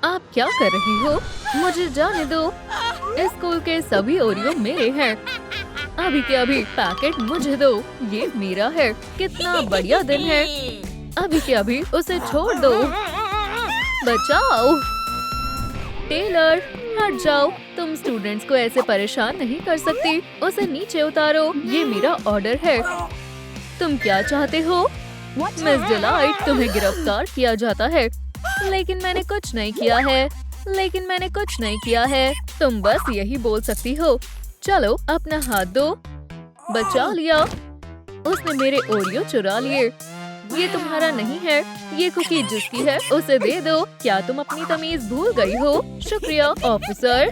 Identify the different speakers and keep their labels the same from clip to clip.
Speaker 1: आप क्या कर रही हो? मुझे जाने दो। इस स्कूल के सभी ओरियो मेरे हैं। अभी के अभी पैकेट मुझे दो। ये मेरा है। कितना बढ़िया दिन है। अभी के अभी उसे छोड़ दो। बचाओ। टेलर, हट जाओ। तुम स्टूडेंट्स को ऐसे परेशान नहीं कर सकती। उसे नीचे उतारो। ये मेरा ऑर्डर है। तुम क्या चाहते हो? मिस डिलाइट, तुम्हें गिरफ्तार किया जाता है। लेकिन मैंने कुछ नहीं किया है। तुम बस यही बोल सकती हो। चलो अपना हाथ दो। बचा लिया। उसने मेरे ओरियो चुरा लिए। ये तुम्हारा नहीं है। ये कुकी जिसकी है उसे दे दो। क्या तुम अपनी तमीज भूल गई हो? शुक्रिया ऑफिसर।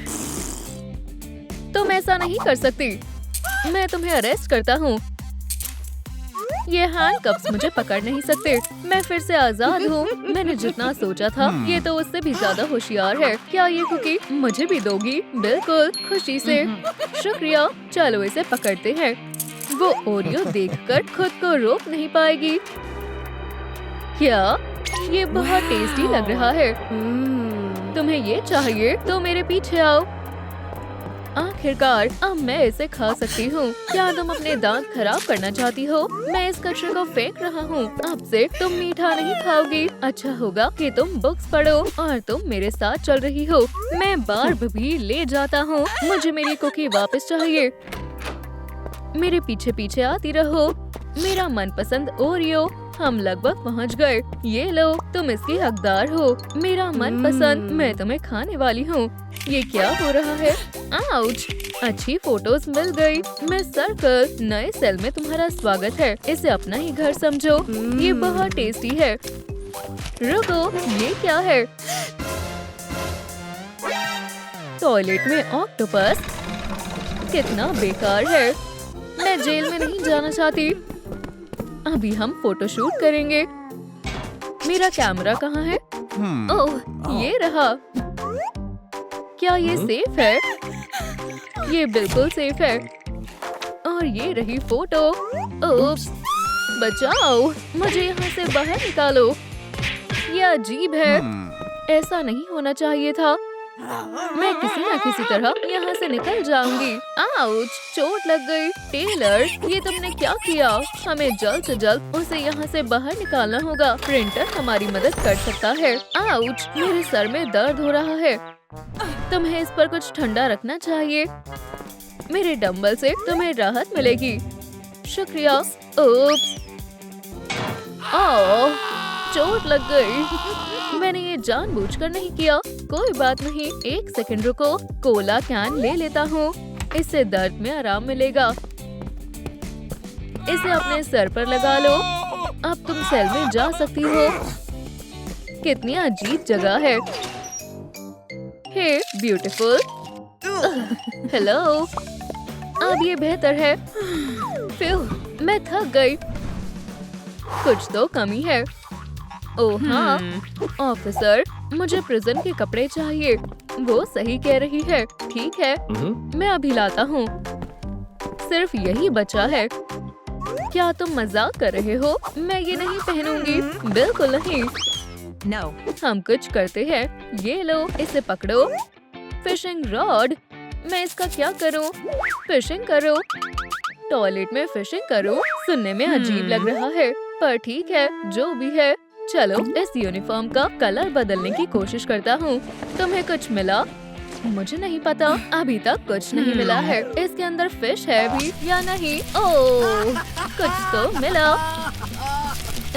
Speaker 1: तुम ऐसा नहीं कर सकती। मैं तुम्हें अरेस्ट करता हूँ। ये हैंडकफ्स मुझे पकड़ नहीं सकते। मैं फिर से आजाद हूँ। मैंने जितना सोचा था ये तो उससे भी ज्यादा होशियार है। क्या ये कुकी मुझे भी दोगी? बिल्कुल, खुशी से। शुक्रिया। चलो इसे पकड़ते हैं। वो ओरियो देखकर खुद को रोक नहीं पाएगी। क्या ये बहुत टेस्टी लग रहा है? तुम्हें ये चाहिए तो मेरे पीछे आओ। आखिरकार अब मैं इसे खा सकती हूँ। क्या तुम अपने दांत खराब करना चाहती हो? मैं इस कचरे को फेंक रहा हूँ। अब से तुम मीठा नहीं खाओगी। अच्छा होगा कि तुम बुक्स पढ़ो और तुम मेरे साथ चल रही हो। मैं बार्ब भी ले जाता हूँ। मुझे मेरी कुकी वापस चाहिए। मेरे पीछे पीछे आती रहो। मेरा मनपसंद ओरियो। हम लगभग पहुँच गए। ये लो, तुम इसकी हकदार हो। मेरा मनपसंद। मैं तुम्हें खाने वाली हूँ। ये क्या हो रहा है? आउच! अच्छी फोटोज मिल गई। मिस सर्कल, नए सेल में तुम्हारा स्वागत है। इसे अपना ही घर समझो। ये बहुत टेस्टी है। रुको, ये क्या है? टॉयलेट में ऑक्टोपस। कितना बेकार है। मैं जेल में नहीं जाना चाहती। अभी हम फोटोशूट करेंगे। मेरा कैमरा कहाँ है? ओह, ये रहा। क्या ये सेफ है? ये बिल्कुल सेफ है। और ये रही फोटो। ओप्स! बचाओ! मुझे यहाँ से बाहर निकालो। ये अजीब है। ऐसा नहीं होना चाहिए था। मैं किसी न किसी तरह यहाँ से निकल जाऊंगी। आउच! चोट लग गई। टेलर, ये तुमने क्या किया? हमें जल्द से जल्द उसे यहाँ से बाहर निकालना होगा। प्रिंटर हमारी मदद कर सकता है। आउच! मेरे सर में दर्द हो रहा है। तुम्हें इस पर कुछ ठंडा रखना चाहिए। मेरे डंबल से तुम्हें राहत मिलेगी। शुक्रिया। ओप्स! ओह! चोट लग गई। मैंने ये जानबूझकर नहीं किया। कोई बात नहीं। एक सेकंड रुको। कोला कैन ले लेता हूँ। इससे दर्द में आराम मिलेगा। इसे अपने सर पर लगा लो। अब तुम सेल में जा सकती हो। कितनी अजीब जगह है। Hey beautiful. हेलो। अब ये बेहतर है। फिर मैं थक गई। कुछ तो कमी है। ओह हाँ, ऑफिसर, मुझे प्रिजन के कपड़े चाहिए। वो सही कह रही है। ठीक है, मैं अभी लाता हूँ। सिर्फ यही बचा है। क्या तुम मजाक कर रहे हो? मैं ये नहीं पहनूंगी। बिल्कुल नहीं।
Speaker 2: No.
Speaker 1: हम कुछ करते हैं। ये लो, इसे पकड़ो। Fishing rod. मैं इसका क्या करूं? फिशिंग करो। टॉयलेट में फिशिंग करो। सुनने में अजीब लग रहा है, पर ठीक है, जो भी है। चलो इस यूनिफॉर्म का कलर बदलने की कोशिश करता हूँ। तुम्हें कुछ मिला? मुझे नहीं पता। अभी तक कुछ नहीं मिला है। इसके अंदर फिश है भी या नहीं? ओह, कुछ तो मिला।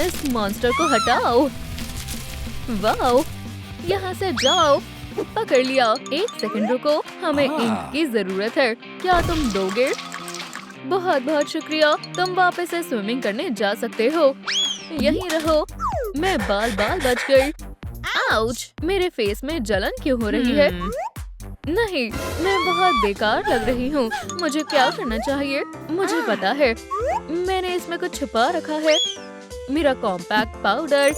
Speaker 1: इस मॉन्स्टर को हटाओ। वाओ, यहाँ से जाओ। पकड़ लिया। एक सेकंड रुको, हमें इंक की जरूरत है। क्या तुम दोगे? बहुत बहुत शुक्रिया। तुम वापस से स्विमिंग करने जा सकते हो। यहीं रहो। मैं बाल बच गई। आउच! मेरे फेस में जलन क्यों हो रही है? नहीं, मैं बहुत बेकार लग रही हूँ। मुझे क्या करना चाहिए? मुझे पता है। मैंने इसमें कुछ छुपा रखा है। मेरा कॉम्पैक्ट पाउडर।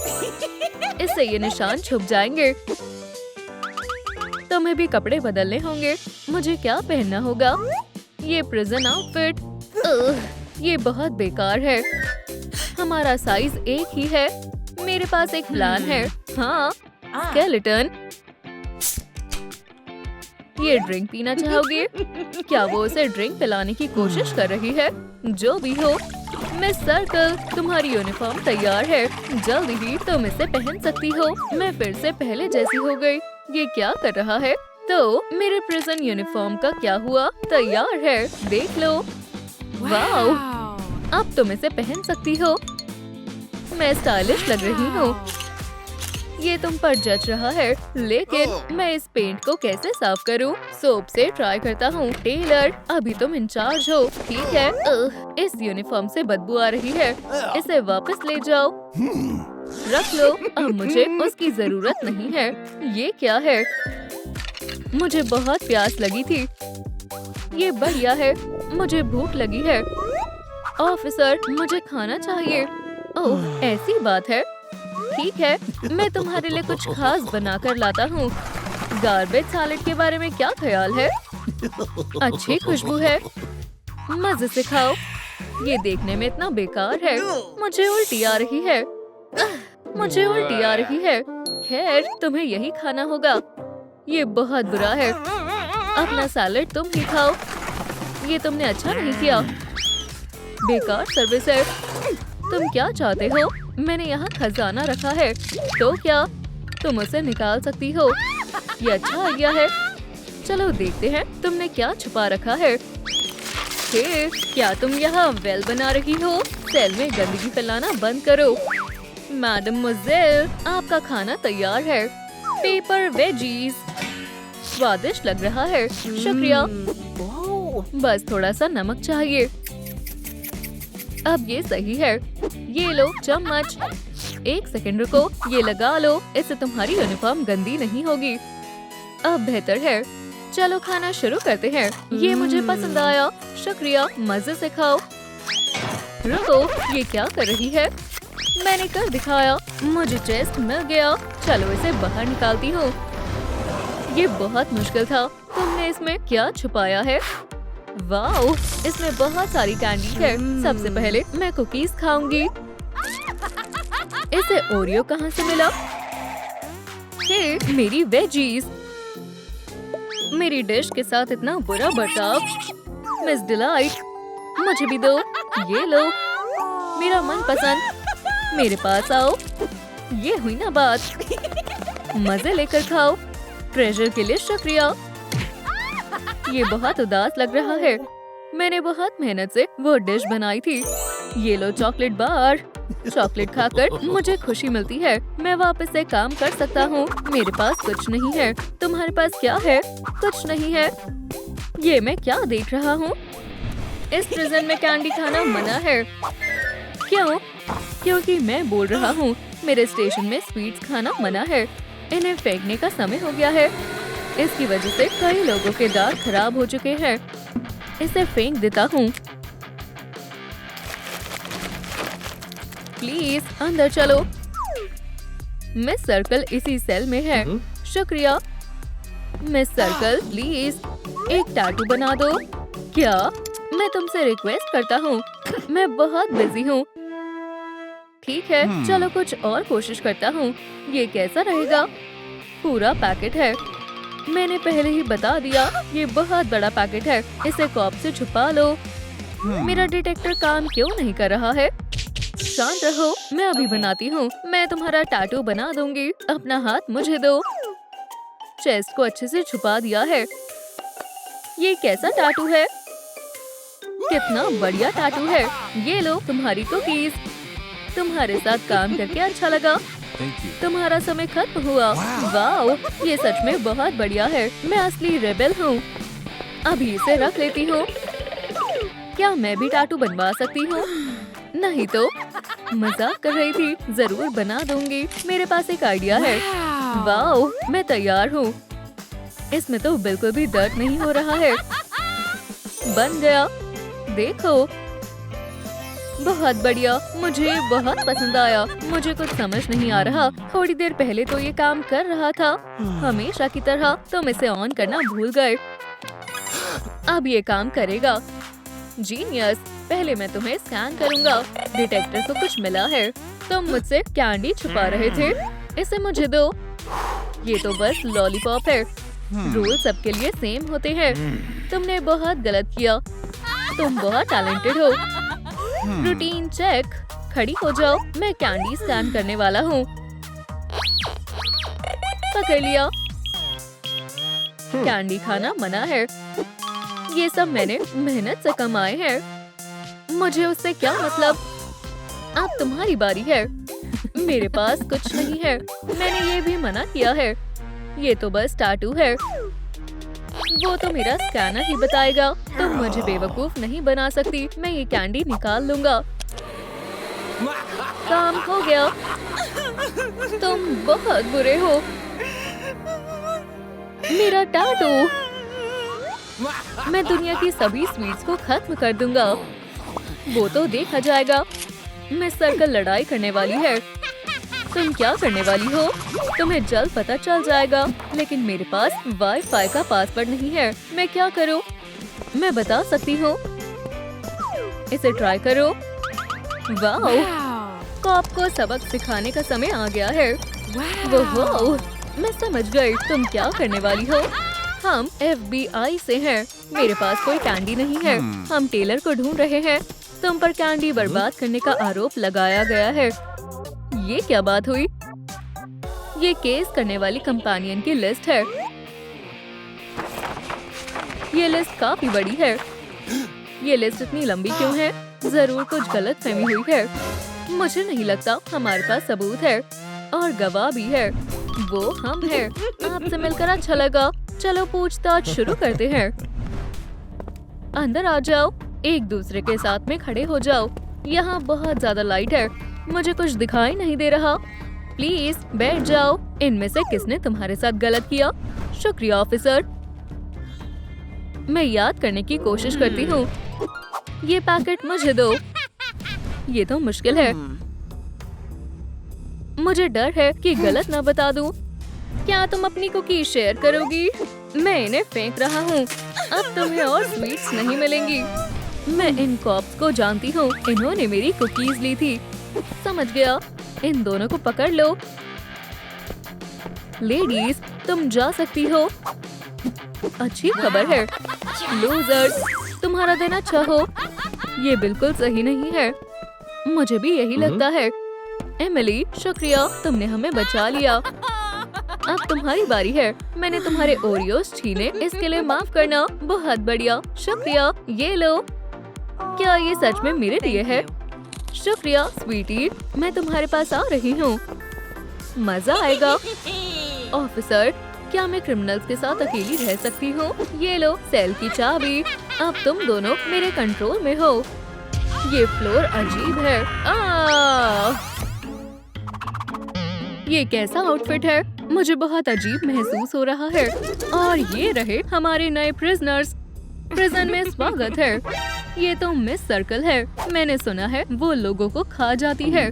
Speaker 1: इससे ये निशान छुप जाएंगे। तुम्हें भी कपड़े बदलने होंगे। मुझे क्या पहनना होगा? ये प्रिजन आउटफिट। ये बहुत बेकार है। हमारा साइज एक ही है। मेरे पास एक प्लान है। हाँ, स्केलेटन। ये ड्रिंक पीना चाहोगे? क्या वो उसे ड्रिंक पिलाने की कोशिश कर रही है? जो भी हो, मिस सर्कल, तुम्हारी यूनिफॉर्म तैयार है। जल्दी ही तुम इसे पहन सकती हो। मैं फिर से पहले जैसी हो गई। ये क्या कर रहा है? तो मेरे प्रिजन यूनिफॉर्म का क्या हुआ? तैयार है, देख लो। वाओ! अब तुम इसे पहन सकती हो। मैं स्टाइलिश लग रही हूँ। ये तुम पर जच रहा है, लेकिन मैं इस पेंट को कैसे साफ करूं? सोप से ट्राई करता हूँ। टेलर, अभी तुम इंचार्ज हो, ठीक है? इस यूनिफॉर्म से बदबू आ रही है। इसे वापस ले जाओ। रख लो, अब मुझे उसकी जरूरत नहीं है। ये क्या है? मुझे बहुत प्यास लगी थी। ये बढ़िया है। मुझे भूख लगी है। ऑफिसर, मुझे खाना चाहिए। ओह, ऐसी बात है। ठीक है, मैं तुम्हारे लिए कुछ खास बनाकर लाता हूँ। गार्बेज सैलेड के बारे में क्या ख्याल है? अच्छी खुशबू है। मजे से खाओ। ये देखने में इतना बेकार है। मुझे उल्टी आ रही है। मुझे उल्टी आ रही है। खैर, तुम्हें यही खाना होगा। ये बहुत बुरा है। अपना सैलेड तुम ही खाओ। ये तुमने अच्छा नहीं किया। बेकार सर्विस है। तुम क्या चाहते हो? मैंने यहाँ खजाना रखा है, तो क्या तुम उसे निकाल सकती हो? ये अच्छा आइडिया है। चलो देखते हैं तुमने क्या छुपा रखा है। हे, क्या तुम यहाँ वेल बना रही हो? सेल में गंदगी फैलाना बंद करो। मैडम मुज़ेल, आपका खाना तैयार है। पेपर वेजीज, स्वादिष्ट लग रहा है। शुक्रिया। बस थोड़ा सा नमक चाहिए। अब ये सही है। ये लो चम्मच। एक सेकंड रुको, ये लगा लो। इससे तुम्हारी यूनिफॉर्म गंदी नहीं होगी। अब बेहतर है। चलो खाना शुरू करते हैं। ये मुझे पसंद आया। शुक्रिया, मजे से खाओ। रुको, ये क्या कर रही है? मैंने कर दिखाया। मुझे टेस्ट मिल गया। चलो इसे बाहर निकालती हूँ। ये बहुत मुश्किल था। तुमने इसमें क्या छुपाया है? वाओ, इसमें बहुत सारी कैंडी है। सबसे पहले मैं कुकीज खाऊंगी। इसे ओरियो कहाँ से मिला? हे, मेरी वेजीज। मेरी डिश के साथ इतना बुरा बर्ताव। मिस डिलाइट, मुझे भी दो। ये लो, मेरा मनपसंद। मेरे पास आओ। ये हुई ना बात। मजे लेकर खाओ। ट्रेजर के लिए शुक्रिया। ये बहुत उदास लग रहा है। मैंने बहुत मेहनत से वो डिश बनाई थी। ये लो चॉकलेट बार। चॉकलेट खाकर मुझे खुशी मिलती है। मैं वापस से काम कर सकता हूँ। मेरे पास कुछ नहीं है। तुम्हारे पास क्या है? कुछ नहीं है। ये मैं क्या देख रहा हूँ? इस प्रिजन में कैंडी खाना मना है। क्यों? क्योंकि मैं बोल रहा हूँ मेरे स्टेशन में स्वीट्स खाना मना है। इन्हें फेंकने का समय हो गया है। इसकी वजह से कई लोगों के दांत खराब हो चुके हैं। इसे फेंक देता हूँ। प्लीज अंदर चलो। मिस सर्कल इसी सेल में है। शुक्रिया। मिस सर्कल, प्लीज एक टैटू बना दो। क्या? मैं तुमसे रिक्वेस्ट करता हूँ। मैं बहुत बिजी हूँ। ठीक है, चलो कुछ और कोशिश करता हूँ। ये कैसा रहेगा? पूरा पैकेट है। मैंने पहले ही बता दिया, ये बहुत बड़ा पैकेट है। इसे कॉप से छुपा लो। मेरा डिटेक्टर काम क्यों नहीं कर रहा है? शांत रहो, मैं अभी बनाती हूँ। मैं तुम्हारा टैटू बना दूंगी। अपना हाथ मुझे दो। चेस्ट को अच्छे से छुपा दिया है। ये कैसा टैटू है? कितना बढ़िया टैटू है। ये लो तुम्हारी कुकीज। तुम्हारे साथ काम करके अच्छा लगा। तुम्हारा समय खत्म हुआ। वाओ, ये सच में बहुत बढ़िया है। मैं असली रेबेल हूँ। अभी इसे रख लेती हूँ। क्या मैं भी टैटू बनवा सकती हूँ? नहीं तो मजाक कर रही थी। जरूर बना दूंगी। मेरे पास एक आइडिया है। वाओ, मैं तैयार हूँ। इसमें तो बिल्कुल भी दर्द नहीं हो रहा है। बन गया। देखो, बहुत बढ़िया। मुझे बहुत पसंद आया। मुझे कुछ समझ नहीं आ रहा। थोड़ी देर पहले तो ये काम कर रहा था हमेशा की तरह। तुम इसे ऑन करना भूल गए। अब ये काम करेगा। जीनियस। पहले मैं तुम्हें स्कैन करूंगा। डिटेक्टर को कुछ मिला है। तुम मुझसे कैंडी छुपा रहे थे। इसे मुझे दो। ये तो बस लॉलीपॉप है। रूल सबके लिए सेम होते हैं। तुमने बहुत गलत किया। तुम बहुत टैलेंटेड हो। Routine check. खड़ी हो जाओ, मैं कैंडी स्कैन करने वाला हूँ। पकड़ लिया। कैंडी खाना मना है। ये सब मैंने मेहनत से कमाए हैं। मुझे उससे क्या मतलब? अब तुम्हारी बारी है। मेरे पास कुछ नहीं है। मैंने ये भी मना किया है। ये तो बस टैटू है। वो तो मेरा स्कैनर ही बताएगा। तुम मुझे बेवकूफ नहीं बना सकती। मैं ये कैंडी निकाल लूंगा। काम हो गया। तुम बहुत बुरे हो। मेरा टैटू। मैं दुनिया की सभी स्वीट्स को खत्म कर दूंगा। वो तो देखा जाएगा। मिस सर्कल लड़ाई करने वाली है। तुम क्या करने वाली हो? तुम्हें जल्द पता चल जाएगा। लेकिन मेरे पास वाईफाई का पासवर्ड नहीं है। मैं क्या करूं? मैं बता सकती हूँ। इसे ट्राई करो। वाओ! कॉप को सबक सिखाने का समय आ गया है। वो मैं समझ गई। तुम क्या करने वाली हो? हम FBI से हैं। मेरे पास कोई कैंडी नहीं है। हम टेलर को ढूंढ रहे हैं। तुम पर कैंडी बर्बाद करने का आरोप लगाया गया है। ये क्या बात हुई? ये केस करने वाली कंपेनियन की लिस्ट है। ये लिस्ट काफी बड़ी है। ये लिस्ट इतनी लंबी क्यों है? जरूर कुछ गलतफहमी हुई है। मुझे नहीं लगता। हमारे पास सबूत है और गवाह भी है। वो हम हैं। आपसे मिलकर अच्छा लगा। चलो पूछताछ शुरू करते हैं। अंदर आ जाओ। एक दूसरे के साथ में खड़े हो जाओ। यहाँ बहुत ज्यादा लाइट है। मुझे कुछ दिखाई नहीं दे रहा। प्लीज बैठ जाओ। इनमें से किसने तुम्हारे साथ गलत किया? शुक्रिया ऑफिसर। मैं याद करने की कोशिश करती हूँ। ये पैकेट मुझे दो। ये तो मुश्किल है। मुझे डर है कि गलत ना बता दूं। क्या तुम अपनी कुकीज शेयर करोगी? मैं इन्हें फेंक रहा हूँ। अब तुम्हें और स्वीट्स नहीं मिलेंगी। मैं इन कॉप्स को जानती हूँ। इन्होंने मेरी कुकीज ली थी। समझ गया। इन दोनों को पकड़ लो। लेडीज, तुम जा सकती हो। अच्छी खबर है। लूजर्स, तुम्हारा दिन अच्छा हो। ये बिल्कुल सही नहीं है। मुझे भी यही लगता है। एमिली, शुक्रिया, तुमने हमें बचा लिया। अब तुम्हारी बारी है। मैंने तुम्हारे ओरियोस छीने, इसके लिए माफ करना। बहुत बढ़िया, शुक्रिया। ये लो। क्या ये सच में मेरे लिए है? शुक्रिया स्वीटी, मैं तुम्हारे पास आ रही हूँ। मजा आएगा। ऑफिसर, क्या मैं क्रिमिनल्स के साथ अकेली रह सकती हूँ? ये लो सेल की चाबी। अब तुम दोनों मेरे कंट्रोल में हो। ये फ्लोर अजीब है। ये कैसा आउटफिट है? मुझे बहुत अजीब महसूस हो रहा है। और ये रहे हमारे नए प्रिजनर्स। प्रिजन में स्वागत है। ये तो मिस सर्कल है। मैंने सुना है वो लोगों को खा जाती है।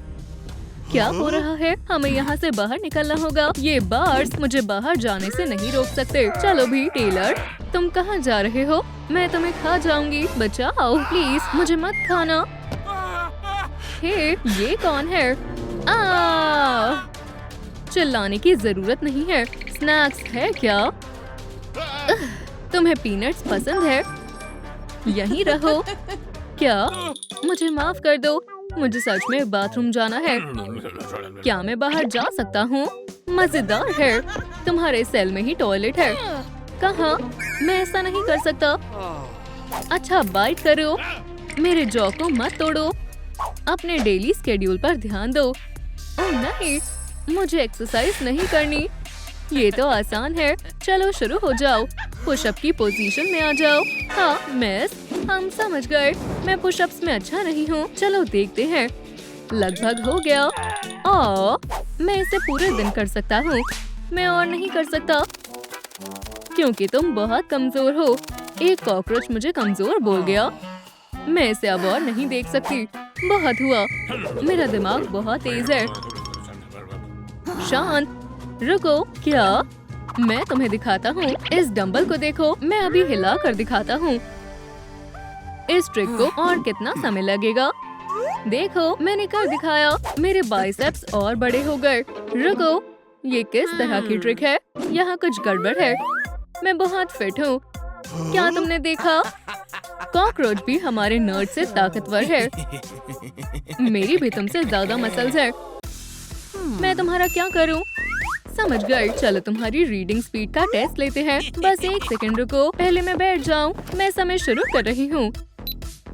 Speaker 1: क्या हो रहा है? हमें यहाँ से बाहर निकलना होगा। ये बार्स मुझे बाहर जाने से नहीं रोक सकते। चलो भी। टेलर, तुम कहाँ जा रहे हो? मैं तुम्हें खा जाऊंगी। बचाओ प्लीज, मुझे मत खाना। हे, ये कौन है? चिल्लाने की जरूरत नहीं है। स्नैक्स है क्या? तुम्हें पीनट्स पसंद है? यहीं रहो। क्या? मुझे माफ कर दो। मुझे सच में बाथरूम जाना है। क्या मैं बाहर जा सकता हूँ? मजेदार है। तुम्हारे सेल में ही टॉयलेट है। कहाँ? मैं ऐसा नहीं कर सकता। अच्छा, बाइट करो। मेरे जॉ को मत तोड़ो। अपने डेली स्केड्यूल पर ध्यान दो। ओह नहीं, मुझे एक्सरसाइज नहीं करनी। ये तो आसान है। चलो शुरू हो जाओ। पुशअप की पोजीशन में आ जाओ। हाँ मिस, हम समझ गए। मैं पुशअप्स में अच्छा नहीं हूँ। चलो देखते हैं। लगभग हो गया। मैं इसे पूरे दिन कर सकता हूँ। मैं और नहीं कर सकता क्योंकि तुम बहुत कमजोर हो। एक कॉकरोच मुझे कमजोर बोल गया। मैं इसे अब और नहीं देख सकती। बहुत हुआ। मेरा दिमाग बहुत तेज है। शांत रुको। क्या? मैं तुम्हें दिखाता हूँ। इस डंबल को देखो। मैं अभी हिला कर दिखाता हूँ। इस ट्रिक को और कितना समय लगेगा? देखो, मैंने कर दिखाया। मेरे बाइसेप्स और बड़े हो गए। रुको, ये किस तरह की ट्रिक है? यहाँ कुछ गड़बड़ है। मैं बहुत फिट हूँ। क्या तुमने देखा? कॉकरोच भी हमारे नर्ड से ताकतवर है। मेरी भी तुमसे ज्यादा मसल्स है। मैं तुम्हारा क्या करूँ? समझ गई। चलो तुम्हारी रीडिंग स्पीड का टेस्ट लेते हैं। बस 1 सेकंड रुको, पहले मैं बैठ जाऊँ। मैं समय शुरू कर रही हूँ।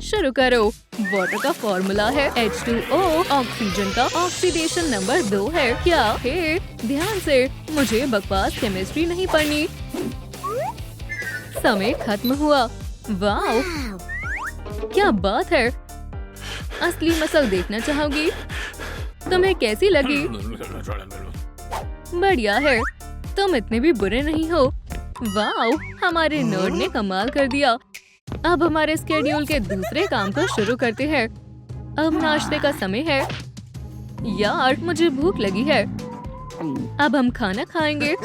Speaker 1: शुरू करो। वाटर का फॉर्मूला है H2O। ऑक्सीजन का ऑक्सीडेशन नंबर 2 है। क्या? हे, ध्यान से, मुझे बकवास केमिस्ट्री नहीं पढ़नी। समय खत्म हुआ। वाओ, क्या बात है। असली मसल देखना चाहोगी? तुम्हें कैसी लगी? बढ़िया है। तुम इतने भी बुरे नहीं हो। वाओ, हमारे नर्ड ने कमाल कर दिया। अब हमारे स्केड्यूल के दूसरे काम को शुरू करते हैं। अब नाश्ते का समय है। यार, मुझे भूख लगी है। अब हम खाना खाएंगे।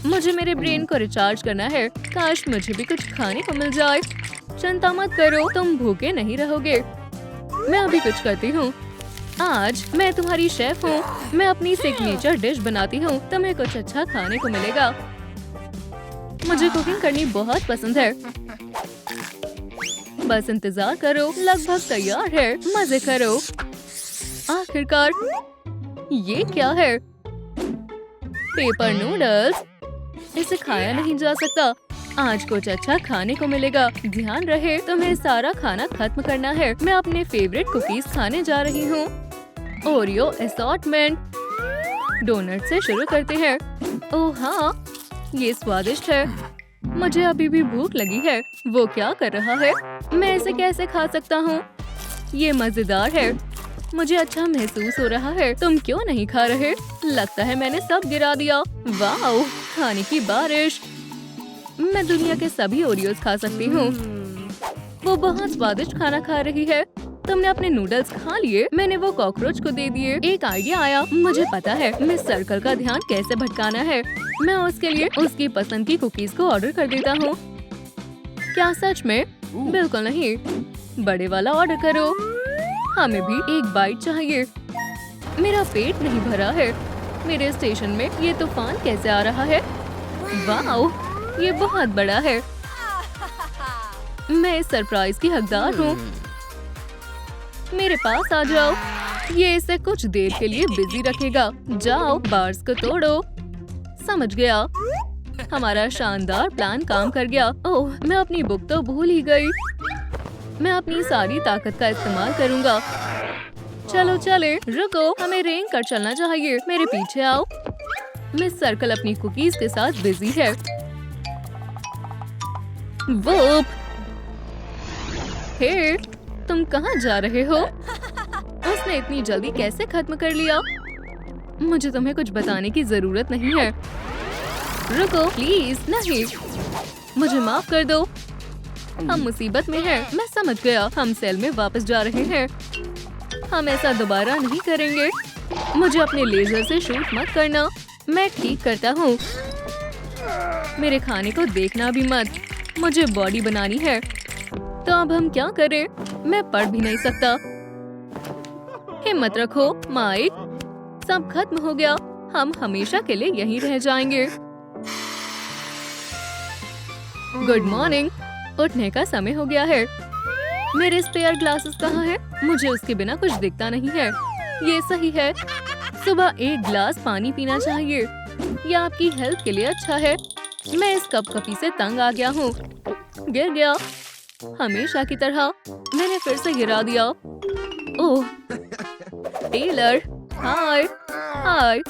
Speaker 1: मुझे मेरे ब्रेन को रिचार्ज करना है। काश मुझे भी कुछ खाने को मिल जाए। चिंता मत करो, तुम भूखे नहीं रहोगे। मैं अभी कुछ करती हूँ। आज मैं तुम्हारी शेफ हूँ। मैं अपनी सिग्नेचर डिश बनाती हूँ। तुम्हें कुछ अच्छा खाने को मिलेगा। मुझे कुकिंग करनी बहुत पसंद है। बस इंतजार करो, लगभग तैयार है। मजे करो। आखिरकार, ये क्या है? Paper noodles. इसे खाया नहीं जा सकता। आज कुछ अच्छा खाने को मिलेगा। ध्यान रहे, तुम्हें सारा खाना खत्म करना है। मैं अपने फेवरेट कुकीज खाने जा रही हूँ। Oreo assortment. डोनट से शुरू करते हैं। ओह हाँ, ये स्वादिष्ट है। मुझे अभी भी भूख लगी है। वो क्या कर रहा है? मैं इसे कैसे खा सकता हूँ? ये मजेदार है। मुझे अच्छा महसूस हो रहा है। तुम क्यों नहीं खा रहे? लगता है मैंने सब गिरा दिया। वाओ, खाने की बारिश। मैं दुनिया के सभी ओरियोस खा सकती हूँ। वो बहुत स्वादिष्ट खाना खा रही है। तुमने अपने नूडल्स खा लिए। मैंने वो कॉकरोच को दे दिए। एक आइडिया आया। मुझे पता है मिस सर्कल का ध्यान कैसे भटकाना है। मैं उसके लिए उसकी पसंद की कुकीज को ऑर्डर कर देता हूँ। क्या सच में? बिल्कुल नहीं। बड़े वाला ऑर्डर करो। हमें भी एक बाइट चाहिए। मेरा पेट नहीं भरा है। मेरे स्टेशन में ये तूफान कैसे आ रहा है? वाओ, ये बहुत बड़ा है। मैं इस सरप्राइज की हकदार हूँ। मेरे पास आ जाओ। ये इसे कुछ देर के लिए बिजी रखेगा। जाओ, बार्स को तोड़ो। समझ गया। हमारा शानदार प्लान काम कर गया। ओह, मैं अपनी बुक तो भूल ही गई। मैं अपनी सारी ताकत का इस्तेमाल करूंगा। चलो चले, रुको, हमें रेंग कर चलना चाहिए। मेरे पीछे आओ। मिस सर्कल अपनी कुकीज के साथ बिजी है। वूप! हे, तुम कहाँ जा रहे हो? उसने इतनी जल्दी कैसे खत्म कर लिया? मुझे तुम्हें कुछ बताने की जरूरत नहीं है। रुको प्लीज। नहीं, मुझे माफ कर दो। हम मुसीबत में हैं। मैं समझ गया। हम सेल में वापस जा रहे हैं। हम ऐसा दोबारा नहीं करेंगे। मुझे अपने लेजर से शूट मत करना। मैं ठीक करता हूँ। मेरे खाने को देखना भी मत। मुझे बॉडी बनानी है। तो अब हम क्या करें? मैं पढ़ भी नहीं सकता। हिम्मत रखो माइक। सब खत्म हो गया। हम हमेशा के लिए यहीं रह जाएंगे। Good morning. उठने का समय हो गया है। मेरे स्पेयर ग्लासेस कहाँ हैं? मुझे उसके बिना कुछ दिखता नहीं है। ये सही है। सुबह 1 गिलास पानी पीना चाहिए। यह आपकी हेल्थ के लिए अच्छा है। मैं इस कपकपी से तंग आ गया हूँ। गिर गया। हमेशा की तरह मैंने फिर से गिरा दिया। ओह, टेलर। हाय हाय,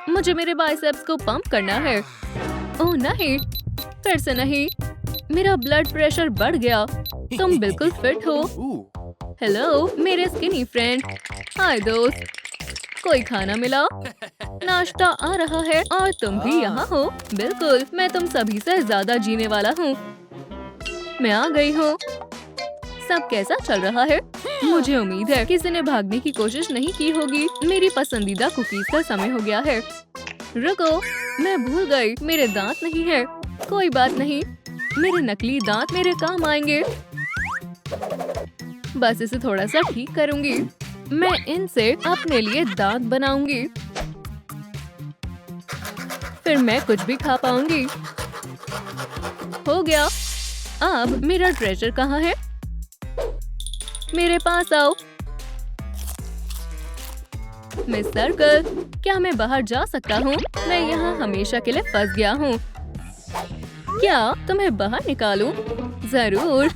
Speaker 1: मुझे मेरे बाइसेप्स को पंप करना है। ओह नहीं, फिर से नहीं। मेरा ब्लड प्रेशर बढ़ गया। तुम बिल्कुल फिट हो। हेलो मेरे स्किनी फ्रेंड। हाय दोस्त। कोई खाना मिला? नाश्ता आ रहा है और तुम भी यहाँ हो। बिल्कुल, मैं तुम सभी से ज्यादा जीने वाला हूँ। मैं आ गई हूँ। सब कैसा चल रहा है? मुझे उम्मीद है किसी ने भागने की कोशिश नहीं की होगी। मेरी पसंदीदा कुकीज का समय हो गया है। रुको, मैं भूल गई। मेरे दांत नहीं है। कोई बात नहीं, मेरे नकली दांत मेरे काम आएंगे। बस इसे थोड़ा सा ठीक करूंगी। मैं इनसे अपने लिए दांत बनाऊंगी। फिर मैं कुछ भी खा पाऊंगी। हो गया। अब मेरा ट्रेजर कहाँ है? मेरे पास आओ। मिस सर्कल, क्या मैं बाहर जा सकता हूँ? मैं यहाँ हमेशा के लिए फंस गया हूँ। क्या तुम्हें बाहर निकालूं? जरूर।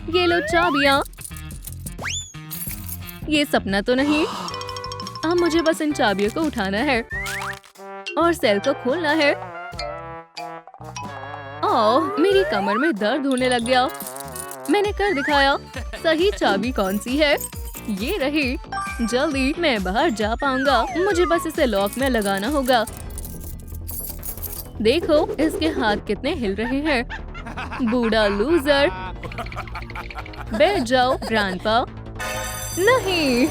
Speaker 1: ये लो चाबियाँ। ये सपना तो नहीं। अब मुझे बस इन चाबियों को उठाना है और सेल को खोलना है। ओह, मेरी कमर में दर्द होने लग गया। मैंने कर दिखाया। सही चाबी कौन सी है? ये रही। जल्दी मैं बाहर जा पाऊंगा। मुझे बस इसे लॉक में लगाना होगा। देखो इसके हाथ कितने हिल रहे हैं। बूढ़ा लूजर। बैठ जाओ ग्रैंडपा। नहीं,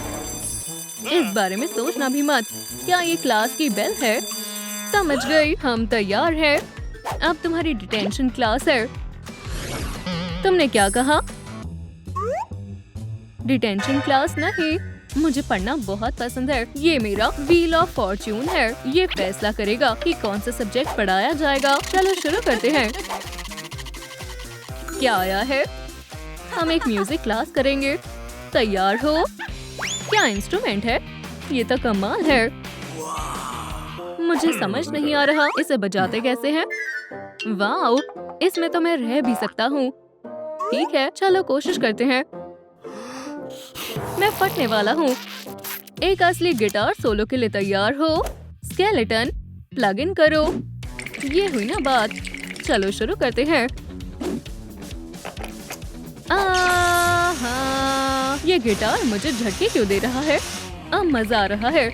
Speaker 1: इस बारे में सोचना भी मत। क्या ये क्लास की बेल है? समझ गई, हम तैयार हैं। अब तुम्हारी डिटेंशन क्लास है। तुमने क्या कहा? डिटेंशन क्लास नहीं। मुझे पढ़ना बहुत पसंद है। ये मेरा व्हील ऑफ फॉर्च्यून है। ये फैसला करेगा कि कौन सा सब्जेक्ट पढ़ाया जाएगा। चलो शुरू करते हैं। क्या आया है? हम एक म्यूजिक क्लास करेंगे। तैयार हो? क्या इंस्ट्रूमेंट है? ये तो कमाल है। मुझे समझ नहीं आ रहा इसे बजाते कैसे हैं। वाओ, इसमें तो मैं रह भी सकता हूँ। ठीक है, चलो कोशिश करते हैं। मैं फटने वाला हूँ। एक असली गिटार सोलो के लिए तैयार हो? स्केलेटन, प्लग इन करो। ये हुई ना बात। चलो शुरू करते हैं। ये गिटार मुझे झटके क्यों दे रहा है? अब मजा आ रहा है।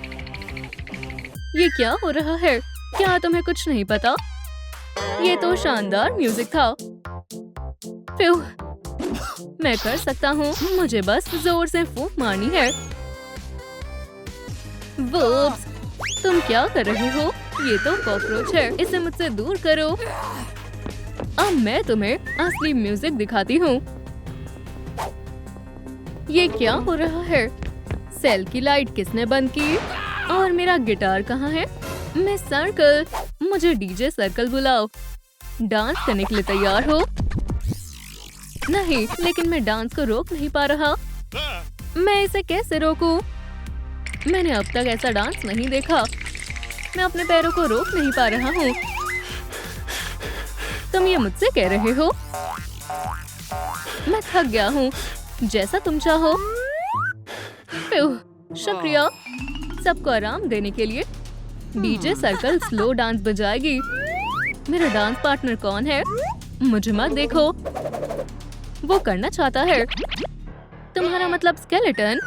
Speaker 1: ये क्या हो रहा है? क्या तुम्हें कुछ नहीं पता? ये तो शानदार म्यूजिक था। फ्यू, मैं कर सकता हूँ। मुझे बस जोर से फूंक मारनी है। वुप्स, तुम क्या कर रहे हो? ये तो कॉकरोच है। इसे मुझसे दूर करो। अब मैं तुम्हें असली म्यूजिक दिखाती हूँ। ये क्या हो रहा है? सेल की लाइट किसने बंद की? और मेरा गिटार कहाँ है? मिस सर्कल, मुझे डीजे सर्कल बुलाओ। डांस करने के लिए तैयार हो? नहीं, लेकिन मैं डांस को रोक नहीं पा रहा। मैं इसे कैसे रोकूं? मैंने अब तक ऐसा डांस नहीं देखा। मैं अपने पैरों को रोक नहीं पा रहा हूँ। तुम ये मुझसे कह रहे हो? मैं थक गया हूँ। जैसा तुम चाहो। शुक्रिया। सबको आराम देने के लिए डीजे सर्कल स्लो डांस बजाएगी। मेरा डांस पार्टनर कौन है? मुझे मत देखो। वो करना चाहता है। तुम्हारा मतलब स्केलेटन?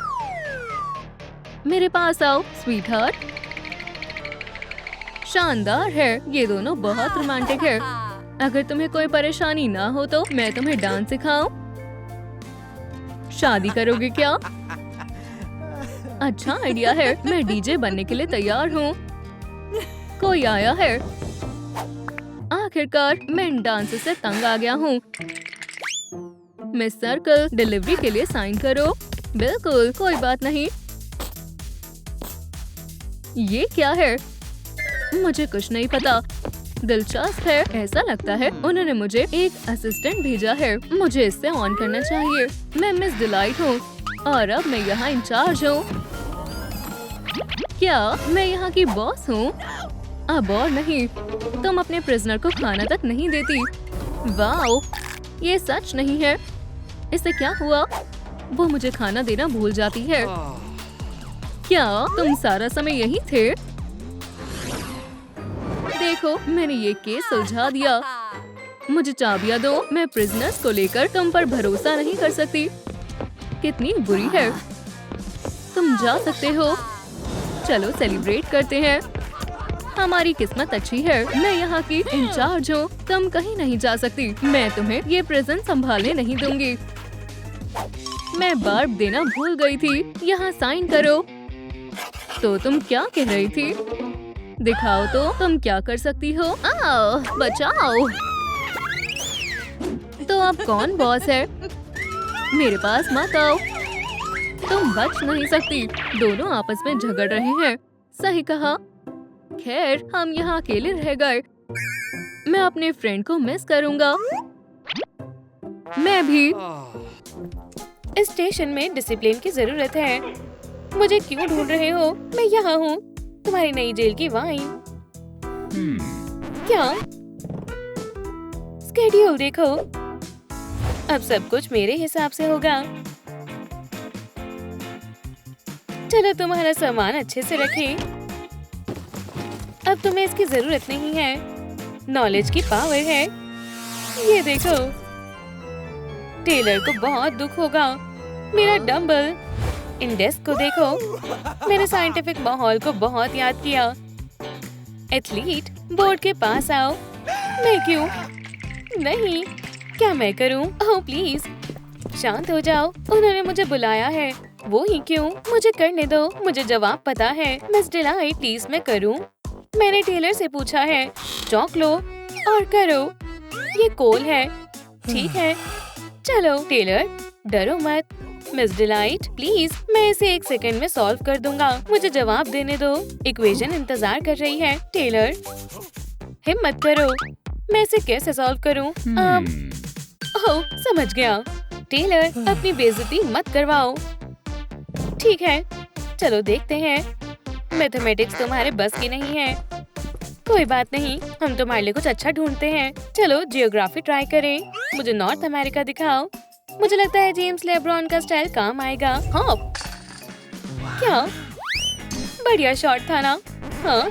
Speaker 1: मेरे पास आओ स्वीटहार्ट। शानदार है। ये दोनों बहुत रोमांटिक है। अगर तुम्हें कोई परेशानी ना हो तो मैं तुम्हें डांस सिखाऊं। शादी करोगे क्या? अच्छा आइडिया है। मैं डीजे बनने के लिए तैयार हूँ। कोई आया है? आखिरकार मैं इन डांस से तंग आ गया हूँ। मिस सर्कल, डिलीवरी के लिए साइन करो। बिल्कुल, कोई बात नहीं। ये क्या है? मुझे कुछ नहीं पता। दिलचस्प है। ऐसा लगता है उन्होंने मुझे एक असिस्टेंट भेजा है। मुझे इसे ऑन करना चाहिए। मैं मिस डिलाइट हूँ और अब मैं यहाँ इंचार्ज हूँ। क्या मैं यहाँ की बॉस हूँ? अब और नहीं। तुम अपने प्रिजनर को खाना तक नहीं देती। वाओ, ये सच नहीं है। इससे क्या हुआ? वो मुझे खाना देना भूल जाती है। क्या तुम सारा समय यही थे? देखो, मैंने ये केस सुलझा दिया। मुझे चाबियां दो। मैं प्रिजनर्स को लेकर तुम पर भरोसा नहीं कर सकती। कितनी बुरी है। तुम जा सकते हो। चलो सेलिब्रेट करते हैं। हमारी किस्मत अच्छी है। मैं यहाँ की इंचार्ज हूँ। तुम कहीं नहीं जा सकती। मैं तुम्हें ये प्रिजन संभालने नहीं दूंगी। मैं बार्ब देना भूल गई थी। यहाँ साइन करो। तो तुम क्या कह रही थी? दिखाओ तो तुम क्या कर सकती हो। आओ, बचाओ। तो अब कौन बॉस है? मेरे पास मत आओ। तुम बच नहीं सकती। दोनों आपस में झगड़ रहे हैं। सही कहा। खैर, हम यहाँ अकेले रह गए। मैं अपने फ्रेंड को मिस करूंगा। मैं भी।
Speaker 2: इस स्टेशन में डिसिप्लिन की जरूरत है। मुझे क्यों ढूंढ रहे हो? मैं यहाँ हूँ। तुम्हारी नई जेल की वाइन। क्या? स्केड्यूल देखो। अब सब कुछ मेरे हिसाब से होगा। चलो तुम्हारा सामान अच्छे से रखें। अब तुम्हें इसकी जरूरत नहीं है। नॉलेज की पावर है। ये देखो। टेलर को बहुत दुख होगा। मेरा डंबल। इन डेस्क को देखो। मैंने साइंटिफिक माहौल को बहुत याद किया। एथलीट, बोर्ड के पास आओ। मैं क्यों? नहीं। क्या मैं करूं? ओह प्लीज शांत हो जाओ। उन्होंने मुझे बुलाया है। वो ही क्यों? मुझे करने दो। मुझे जवाब पता है। मिस डिलाइट प्लीज मैं करूं? मैंने टेलर से पूछा है। चौक लो और करो। ये कोल है। ठीक है चलो। टेलर डरो मत। मिस डिलाइट प्लीज मैं इसे 1 सेकंड में सॉल्व कर दूंगा। मुझे जवाब देने दो। इक्वेशन इंतजार कर रही है। टेलर हिम्मत करो। मैं इसे कैसे सॉल्व करूं? ओह समझ गया। टेलर अपनी बेइज्जती मत करवाओ। ठीक है चलो देखते हैं। मैथमेटिक्स तुम्हारे बस की नहीं है। कोई बात नहीं, हम तुम्हारे लिए कुछ अच्छा ढूंढते हैं। चलो जियोग्राफी ट्राई करें। मुझे नॉर्थ अमेरिका दिखाओ। मुझे लगता है जेम्स लेब्रॉन का स्टाइल काम आएगा। हाँ क्या बढ़िया शॉट था ना? हाँ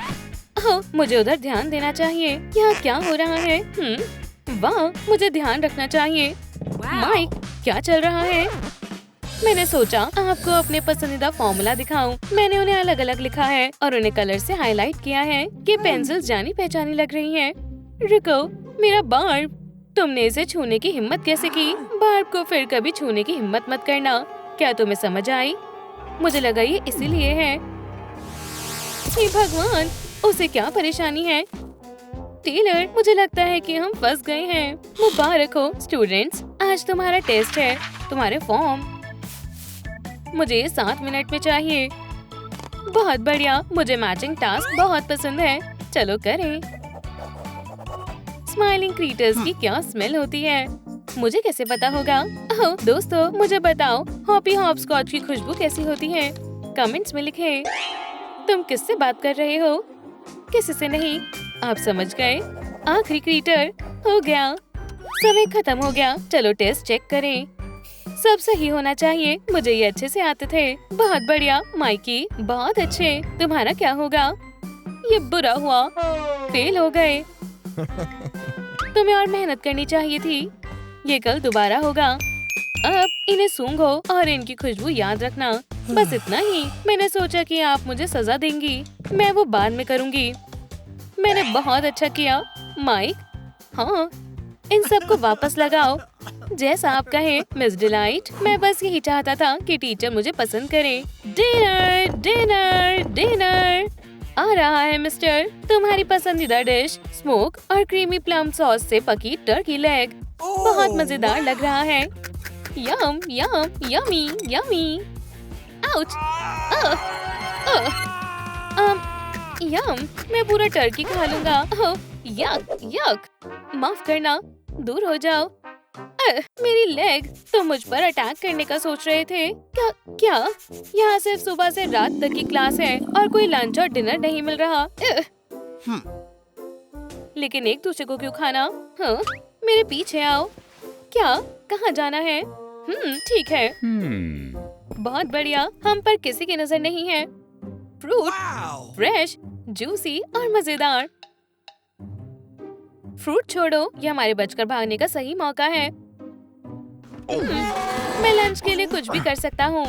Speaker 2: ओह, मुझे उधर ध्यान देना चाहिए। यहाँ क्या हो रहा है? वाह मुझे ध्यान रखना चाहिए। माइक क्या चल रहा है? मैंने सोचा आपको अपने पसंदीदा फॉर्मूला दिखाऊं। मैंने उन्हें अलग अलग लिखा है और उन्हें कलर से हाईलाइट किया है। ये पेंसिल्स जानी पहचानी लग रही हैं। रुको मेरा बार्ब। तुमने इसे छूने की हिम्मत कैसे की? बार्ब को फिर कभी छूने की हिम्मत मत करना। क्या तुम्हें समझ आई? मुझे लगा ये इसीलिए है। हे भगवान उसे क्या परेशानी है? टेलर मुझे लगता है कि हम फंस गए हैं। मुबारक हो स्टूडेंट्स, आज तुम्हारा टेस्ट है। तुम्हारे फॉर्म मुझे 7 मिनट में चाहिए। बहुत बढ़िया। मुझे मैचिंग टास्क बहुत पसंद है। चलो करें। स्माइलिंग क्रीटर्स की क्या स्मेल होती है? मुझे कैसे पता होगा? ओह दोस्तों मुझे बताओ हॉपी हॉपस्कॉच की खुशबू कैसी होती है? कमेंट्स में लिखें। तुम किससे बात कर रहे हो? किसी से नहीं। आप समझ गए। आखिरी क्रीटर हो गया। समय खत्म हो गया। चलो टेस्ट चेक करें। सब सही होना चाहिए। मुझे ये अच्छे से आते थे। बहुत बढ़िया माइकी, बहुत अच्छे। तुम्हारा क्या होगा? ये बुरा हुआ। फेल हो गए। तुम्हें और मेहनत करनी चाहिए थी। ये कल दोबारा होगा। अब इन्हें सूंघो और इनकी खुशबू याद रखना। बस इतना ही। मैंने सोचा कि आप मुझे सजा देंगी। मैं वो बाद में करूँगी। मैंने बहुत अच्छा किया माइक। हाँ इन सबको वापस लगाओ। जैसा आप कहे मिस डिलाइट। मैं बस यही चाहता था कि टीचर मुझे पसंद करे। डिनर डिनर डिनर आ रहा है मिस्टर। तुम्हारी पसंदीदा डिश स्मोक और क्रीमी प्लम सॉस से पकी टर्की लेग। बहुत मजेदार लग रहा है। यम यम यमी यमी। आउच। यम मैं पूरा टर्की खा लूंगा। ओह यक यक। माफ करना, दूर हो जाओ। मेरी लेग। तुम मुझ पर अटैक करने का सोच रहे थे क्या? यहाँ सिर्फ सुबह से रात तक की क्लास है और कोई लंच और डिनर नहीं मिल रहा। लेकिन एक दूसरे को क्यों खाना? हाँ मेरे पीछे आओ। क्या? कहाँ जाना है? ठीक है। बहुत बढ़िया। हम पर किसी की नजर नहीं है। फ्रूट फ्रेश, जूसी और मजेदार। फ्रूट छोड़ो, ये हमारे बचकर भागने का सही मौका है। मैं लंच के लिए कुछ भी कर सकता हूँ।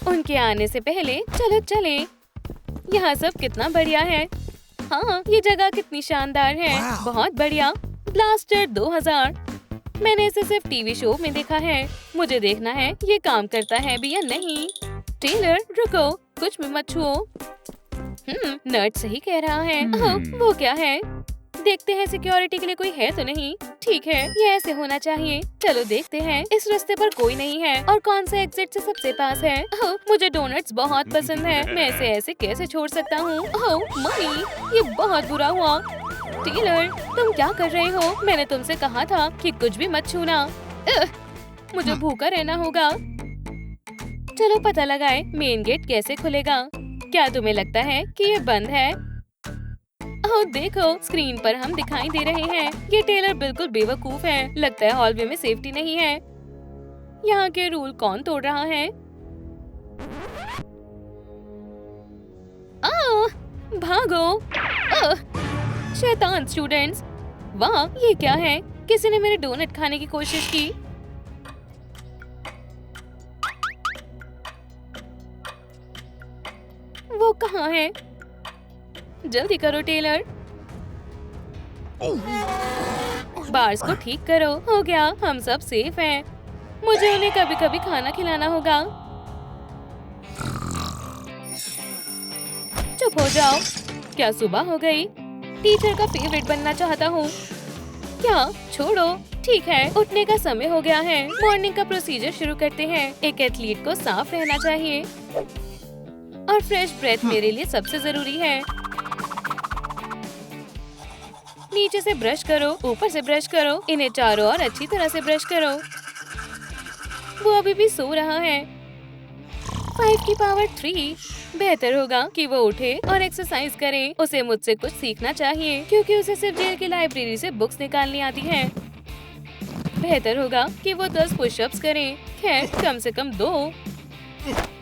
Speaker 2: उनके आने से पहले चलो चले। यहाँ सब कितना बढ़िया है। हाँ ये जगह कितनी शानदार है। बहुत बढ़िया। ब्लास्टर 2000। मैंने इसे सिर्फ टीवी शो में देखा है। मुझे देखना है ये काम करता है भी या नहीं। टेलर रुको, कुछ भी मत छुओ। नर्ड सही कह रहा है। वो क्या है? देखते हैं सिक्योरिटी के लिए कोई है तो नहीं। ठीक है ये ऐसे होना चाहिए। चलो देखते हैं। इस रास्ते पर कोई नहीं है और कौन सा एग्जिट से सबसे पास है। मुझे डोनट्स बहुत पसंद है। मैं इसे ऐसे कैसे छोड़ सकता हूँ? मम्मी ये बहुत बुरा हुआ। टेलर, तुम क्या कर रहे हो? मैंने तुमसे कहा था कि कुछ भी मत छूना। मुझे भूखा रहना होगा। चलो पता लगाए मेन गेट कैसे खुलेगा। क्या तुम्हें लगता है कि ये बंद है? ओह देखो, स्क्रीन पर हम दिखाई दे रहे हैं। ये टेलर बिल्कुल बेवकूफ है। लगता है हॉलवे में सेफ्टी नहीं है। यहाँ के रूल कौन तोड़ रहा है? भागो! शैतान स्टूडेंट्स! वाह, ये क्या है? किसी ने मेरे डोनट खाने की कोशिश की। वो कहाँ है? जल्दी करो टेलर। बार्स को ठीक करो। हो गया, हम सब सेफ हैं। मुझे उन्हें कभी कभी खाना खिलाना होगा। चुप हो जाओ। क्या सुबह हो गई? टीचर का फेवरेट बनना चाहता हूँ। क्या? छोड़ो। ठीक है, उठने का समय हो गया है। मॉर्निंग का प्रोसीजर शुरू करते हैं। एक एथलीट को साफ रहना चाहिए और फ्रेश ब्रेथ मेरे लिए सबसे जरूरी है। नीचे से ब्रश करो, ऊपर से ब्रश करो, इन्हें चारों ओर अच्छी तरह से ब्रश करो। वो अभी भी सो रहा है। 5 की पावर 3। बेहतर होगा कि वो उठे और एक्सरसाइज करे। उसे मुझसे कुछ सीखना चाहिए क्योंकि उसे सिर्फ जेल की लाइब्रेरी से बुक्स निकालनी आती है। बेहतर होगा कि वो 10 पुशअप्स करे। खैर, कम से कम 2।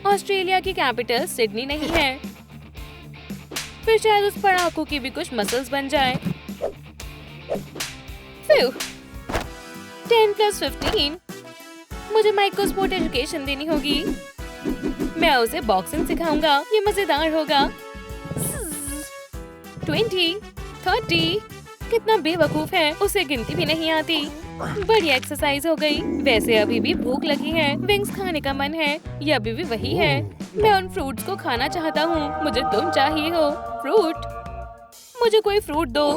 Speaker 2: ऑस्ट्रेलिया की कैपिटल सिडनी नहीं है। फिर शायद उस पढ़ाकू की भी कुछ मसल्स बन जाए। 10 + 15। मुझे माइक को स्पोर्ट एजुकेशन देनी होगी। मैं उसे बॉक्सिंग सिखाऊंगा। ये मजेदार होगा। 20, 30। कितना बेवकूफ है, उसे गिनती भी नहीं आती। बढ़िया एक्सरसाइज हो गई। वैसे अभी भी भूख लगी है। विंग्स खाने का मन है। ये अभी भी वही है। मैं उन फ्रूट्स को खाना चाहता हूँ। मुझे तुम चाहिए हो। फ्रूट? मुझे कोई फ्रूट दो।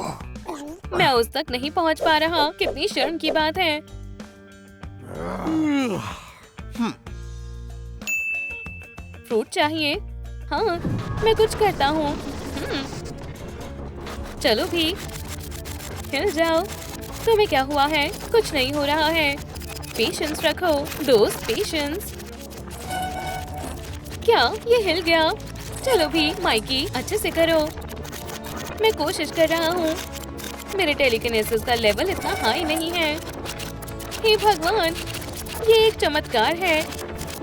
Speaker 2: मैं उस तक नहीं पहुँच पा रहा। कितनी शर्म की बात है। फ्रूट चाहिए? हाँ, मैं कुछ करता हूँ। चलो भी, हिल जाओ। तुम्हें क्या हुआ है? कुछ नहीं हो रहा है। पेशेंस रखो दोस्त, पेशेंस। क्या ये हिल गया? चलो भी माइकी, अच्छे से करो। मैं कोशिश कर रहा हूँ। मेरे टेलीकिनेसिस का लेवल इतना हाई नहीं है। हे भगवान, ये एक चमत्कार है।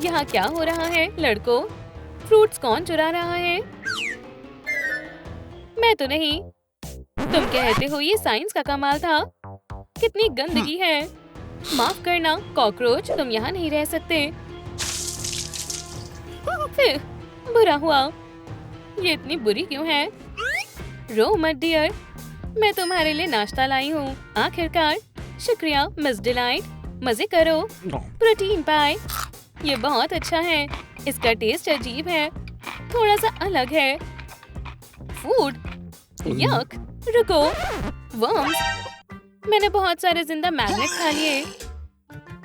Speaker 2: यहाँ क्या हो रहा है? लड़कों, फ्रूट्स कौन चुरा रहा है? मैं तो नहीं। तुम कहते हो ये साइंस का कमाल था। कितनी गंदगी है। माफ करना कॉकरोच, तुम यहाँ नहीं रह सकते। फिर बुरा हुआ। ये इतनी बुरी क्यों है? रो मत डियर, मैं तुम्हारे लिए नाश्ता लाई हूँ। आखिरकार, शुक्रिया मिस डिलाइट। मजे करो। प्रोटीन पाई, ये बहुत अच्छा है। इसका टेस्ट अजीब है, थोड़ा सा अलग है। फूड, यक। रुको, वर्म्स। मैंने बहुत सारे जिंदा मैग्नेट खा लिए।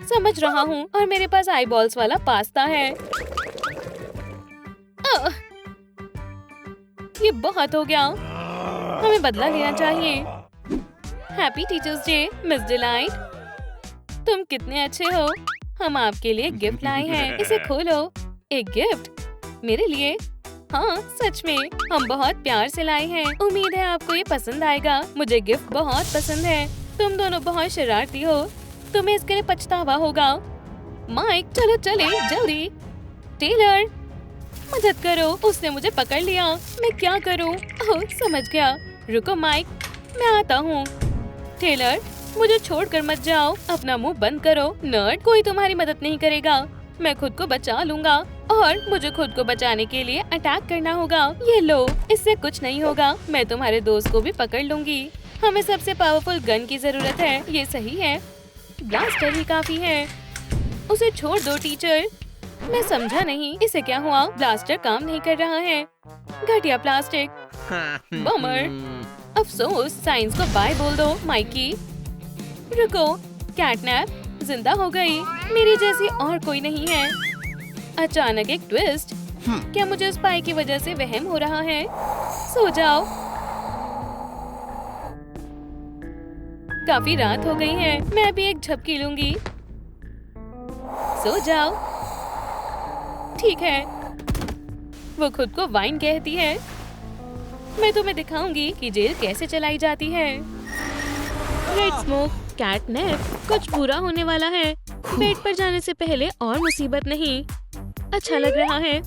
Speaker 2: समझ रहा हूँ, और मेरे पास आई बॉल्स वाला पास्ता है। ये बहुत हो गया। हमें बदला लेना चाहिए। Happy teachers day miss delight. तुम कितने अच्छे हो। हम आपके लिए गिफ्ट लाए हैं। इसे खोलो। एक गिफ्ट मेरे लिए? हाँ, सच में। हम बहुत प्यार से लाए हैं। उम्मीद है आपको ये पसंद आएगा। मुझे गिफ्ट बहुत पसंद है। तुम दोनों बहुत शरारती हो। तुम्हें इसके लिए पछतावा होगा। माइक, चलो चले जल्दी। टेलर, मदद करो, उसने मुझे पकड़ लिया। मैं क्या करूँ? ओह, समझ गया। रुको माइक, मैं आता हूँ। टेलर, मुझे छोड़कर मत जाओ। अपना मुंह बंद करो नर्ड। कोई तुम्हारी मदद नहीं करेगा। मैं खुद को बचा लूंगा, और मुझे खुद को बचाने के लिए अटैक करना होगा। ये लो, इससे कुछ नहीं होगा। मैं तुम्हारे दोस्त को भी पकड़ लूंगी। हमें सबसे पावरफुल गन की जरूरत है। ये सही है, ब्लास्टर ही काफी है। उसे छोड़ दो टीचर। मैं समझा नहीं, इसे क्या हुआ? ब्लास्टर काम नहीं कर रहा है। घटिया प्लास्टिक। बमर। अफसोस, साइंस को बाय बोल दो माइकी। रुको, कैटनैप जिंदा हो गई। मेरी जैसी और कोई नहीं है। अचानक एक ट्विस्ट। क्या मुझे स्पाई की वजह से वहम हो रहा है? सो जाओ। काफी रात हो गई है, मैं भी एक झपकी लूंगी। सो जाओ। ठीक है। वो खुद को वाइन कहती है। मैं तुम्हें दिखाऊंगी कि जेल कैसे चलाई जाती है। रेड स्मोक, कैटनैप, कुछ बुरा होने वाला है। बेड पर जाने से पहले और मुसीबत नहीं। अच्छा लग रहा है।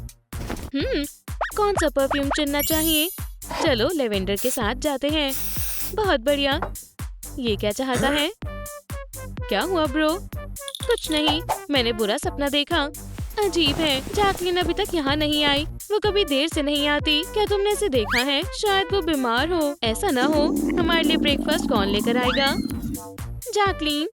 Speaker 2: कौन सा परफ्यूम चुनना चाहिए? चलो लेवेंडर के साथ जाते हैं। बहुत बढ़िया। ये क्या चाहता है? क्या हुआ ब्रो? कुछ नहीं, मैंने बुरा सपना देखा। अजीब है, जैकलिन अभी तक यहाँ नहीं आई। वो कभी देर से नहीं आती। क्या तुमने इसे देखा है? शायद वो बीमार हो। ऐसा ना हो। हमारे लिए ब्रेकफास्ट कौन लेकर आएगा? जैकलिन,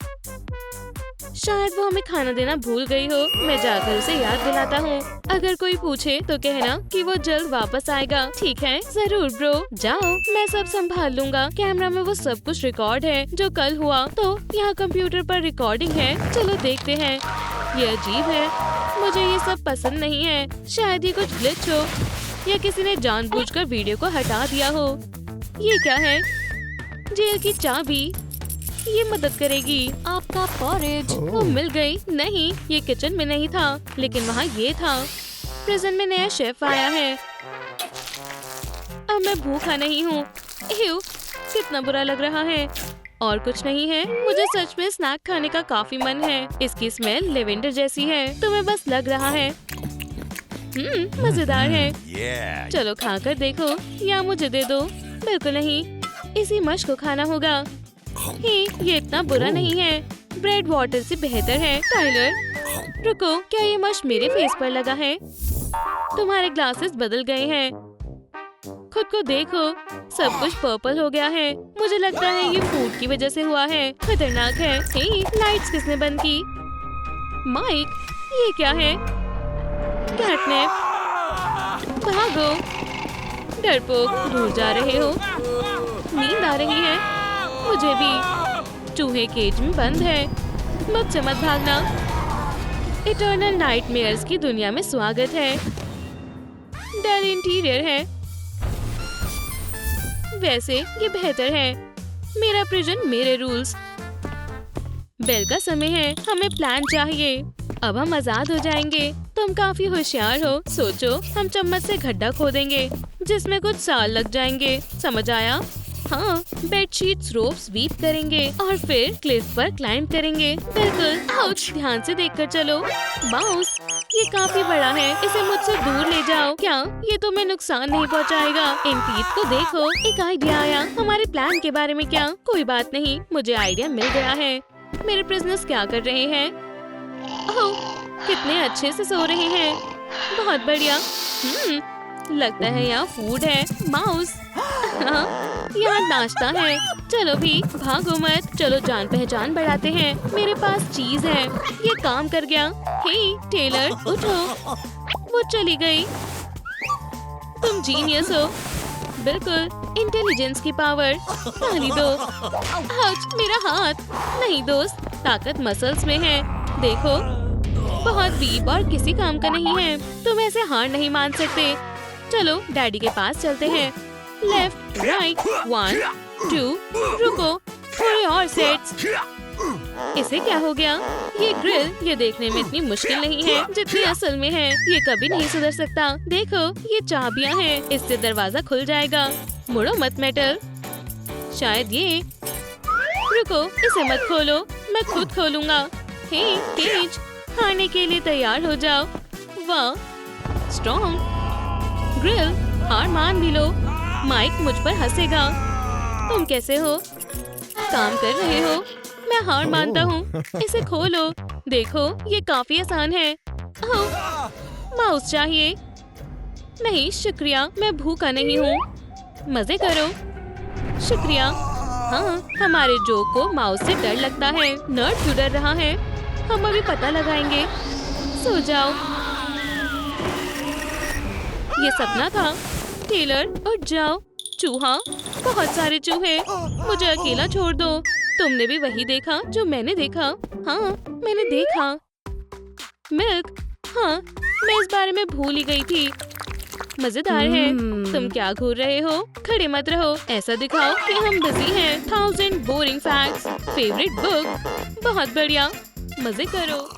Speaker 2: शायद वो हमें खाना देना भूल गई हो। मैं जाकर उसे याद दिलाता हूँ। अगर कोई पूछे तो कहना कि वो जल्द वापस आएगा। ठीक है? जरूर ब्रो। जाओ, मैं सब संभाल लूंगा। कैमरा में वो सब कुछ रिकॉर्ड है जो कल हुआ। तो यहाँ कंप्यूटर पर रिकॉर्डिंग है। चलो देखते हैं। ये अजीब है, मुझे ये सब पसंद नहीं है। शायद ये कुछ ग्लिच हो या किसी ने जानबूझकर वीडियो को हटा दिया हो। ये क्या है? जेल की चाबी, ये मदद करेगी। आपका पॉरेज। वो मिल गई। नहीं, ये किचन में नहीं था, लेकिन वहाँ ये था। प्रिजन में नया शेफ आया है। अब मैं भूखा नहीं हूँ। एह्यू, कितना बुरा लग रहा है। और कुछ नहीं है। मुझे सच में स्नैक खाने का काफी मन है। इसकी स्मेल लेवेंडर जैसी है। तुम्हें बस लग रहा है। मजेदार है। चलो खाकर देखो या मुझे दे दो। बिल्कुल नहीं, इसी मश को खाना होगा। ये इतना बुरा नहीं है। ब्रेड वाटर से बेहतर है। टाइलर, रुको, क्या ये मश मेरे फेस पर लगा है? तुम्हारे ग्लासेस बदल गए हैं। खुद को देखो, सब कुछ पर्पल हो गया है। मुझे लगता है ये फूड की वजह से हुआ है। खतरनाक है। लाइट्स किसने बंद की? माइक, ये क्या है? कैटनैप, भागो। डरपोक, दूर जा रहे हो? नींद आ रही है मुझे भी। चूहे केज में बंद है। मुझसे मत भागना। इटर्नल नाइटमेयर्स की दुनिया में स्वागत है। डल इंटीरियर है। वैसे ये बेहतर है। मेरा प्रिजन, मेरे रूल्स। बेल का समय है। हमें प्लान चाहिए। अब हम आजाद हो जाएंगे। तुम काफी होशियार हो। सोचो, हम चम्मच से गड्ढा खोदेंगे जिसमें कुछ साल लग जाएंगे। समझ आया? हाँ, बेडशीट्स रोप स्वीप करेंगे और फिर क्लिफ पर क्लाइंब करेंगे। बिल्कुल। आउच, ध्यान से देखकर चलो। बाउंस, ये काफी बड़ा है। इसे मुझसे दूर ले जाओ। क्या ये तुम्हें नुकसान नहीं पहुंचाएगा? इन टीथ को देखो। एक आइडिया आया। हमारे प्लान के बारे में क्या? कोई बात नहीं, मुझे आइडिया मिल गया है। मेरे प्रिजनर्स क्या कर रहे हैं? ओह, कितने अच्छे से सो रहे हैं। बहुत बढ़िया। लगता है यहाँ फूड है। माउस, यहाँ नाश्ता है। चलो भी, भागो मत। चलो जान पहचान बढ़ाते हैं। मेरे पास चीज है। ये काम कर गया। हे टेलर, उठो। वो चली गई। तुम जीनियस हो। बिल्कुल, इंटेलिजेंस की पावर। ताली दो। आउच, मेरा हाथ। नहीं दोस्त, ताकत मसल्स में है। देखो, बहुत वीक और किसी काम का नहीं है। तुम ऐसे हार नहीं मान सकते। चलो डैडी के पास चलते हैं। लेफ्ट, राइट, 1, 2, रुको, थोड़े और सेट्स। इसे क्या हो गया? ये ग्रिल, ये देखने में इतनी मुश्किल नहीं है जितनी असल में है। ये कभी नहीं सुधर सकता। देखो, ये चाबियां हैं। इससे दरवाजा खुल जाएगा। मुड़ो मत मेटल। शायद ये। रुको, इसे मत खोलो, मैं खुद खोलूंगा। हे केज, खाने के लिए तैयार हो जाओ। वाह, स्ट्रॉन्ग। ग्रिल, हार मान भी लो। माइक मुझ पर हंसेगा। तुम कैसे हो? काम कर रहे हो? मैं हार मानता हूँ। इसे खोलो। देखो, ये काफी आसान है। ओह, माउस चाहिए? नहीं शुक्रिया, मैं भूखा नहीं हूँ। मजे करो। शुक्रिया। हाँ, हमारे जोक को माउस से डर लगता है। नर्ड क्यों डर रहा है? हम अभी पता लगाएंगे। सो जाओ। ये सपना था। टेलर, उठ जाओ। चूहा, बहुत सारे चूहे। मुझे अकेला छोड़ दो। तुमने भी वही देखा जो मैंने देखा? हाँ, मैंने देखा। मिल्क, हाँ, मैं इस बारे में भूल ही गई थी। मजेदार है। तुम क्या घूर रहे हो? खड़े मत रहो, ऐसा दिखाओ कि हम बिजी हैं। 1000 बोरिंग फैक्ट्स, फेवरेट बुक। बहुत बढ़िया, मजे करो।